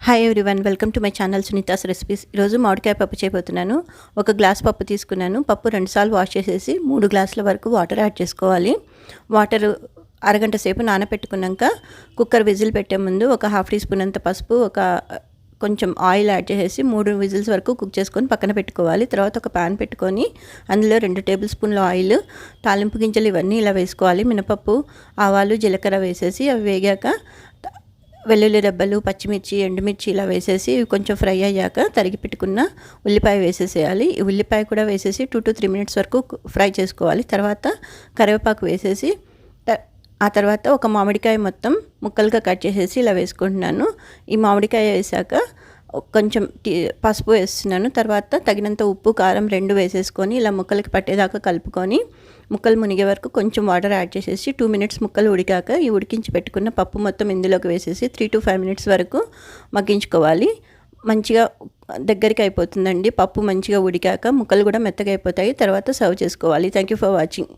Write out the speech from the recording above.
Hi everyone, welcome to my channel Sunita's recipes. ఈరోజు మామిడికాయ పప్పు చేయబోతున్నాను. ఒక గ్లాస్ పప్పు తీసుకున్నాను. పప్పు 2 సార్లు వాష్ చేసేసి 3 గ్లాసుల వరకు వాటర్ యాడ్ చేసుకోవాలి. వాటర్ అరగంట సేపు నానబెట్టుకున్నాక కుక్కర్ విజిల్ పెట్టే ముందు ఒక హాఫ్ టీ స్పూన్ అంత పసుపు, కొంచెం ఆయిల్ యాడ్ చేసేసి 3 విజిల్స్ వరకు కుక్ చేసుకొని పక్కన పెట్టుకోవాలి. తర్వాత ఒక ప్యాన్ పెట్టుకొని అందులో 2 టేబుల్ స్పూన్ల ఆయిల్, తాలింపు గింజలు ఇవన్నీ ఇలా వేసుకోవాలి. మినపప్పు, ఆవాలు, జీలకర్ర వేసేసి అవి వేగాక వెల్లుల్లి రెబ్బలు, పచ్చిమిర్చి, ఎండుమిర్చి ఇలా వేసేసి కొంచెం ఫ్రై అయ్యాక తరిగి పెట్టుకున్న ఉల్లిపాయ వేసేసేయాలి. ఈ ఉల్లిపాయ కూడా వేసేసి 2 to 3 మినిట్స్ వరకు ఫ్రై చేసుకోవాలి. తర్వాత కరివేపాకు వేసేసి ఆ తర్వాత ఒక మామిడికాయ మొత్తం ముక్కలుగా కట్ చేసేసి ఇలా వేసుకుంటున్నాను. ఈ మామిడికాయ వేసాక కొంచెం పసుపు వేస్తున్నాను. తర్వాత తగినంత ఉప్పు, కారం 2 వేసేసుకొని ఇలా ముక్కలకి పట్టేదాకా కలుపుకొని ముక్కలు మునిగే వరకు కొంచెం వాటర్ యాడ్ చేసేసి 2 మినిట్స్ ముక్కలు ఉడికాక ఈ ఉడికించి పెట్టుకున్న పప్పు మొత్తం ఇందులోకి వేసేసి 3 to 5 మినిట్స్ వరకు మగ్గించుకోవాలి. మంచిగా దగ్గరికి అయిపోతుందండి. పప్పు మంచిగా ఉడికాక ముక్కలు కూడా మెత్తగా అయిపోతాయి. తర్వాత సర్వ్ చేసుకోవాలి. Thank you for watching.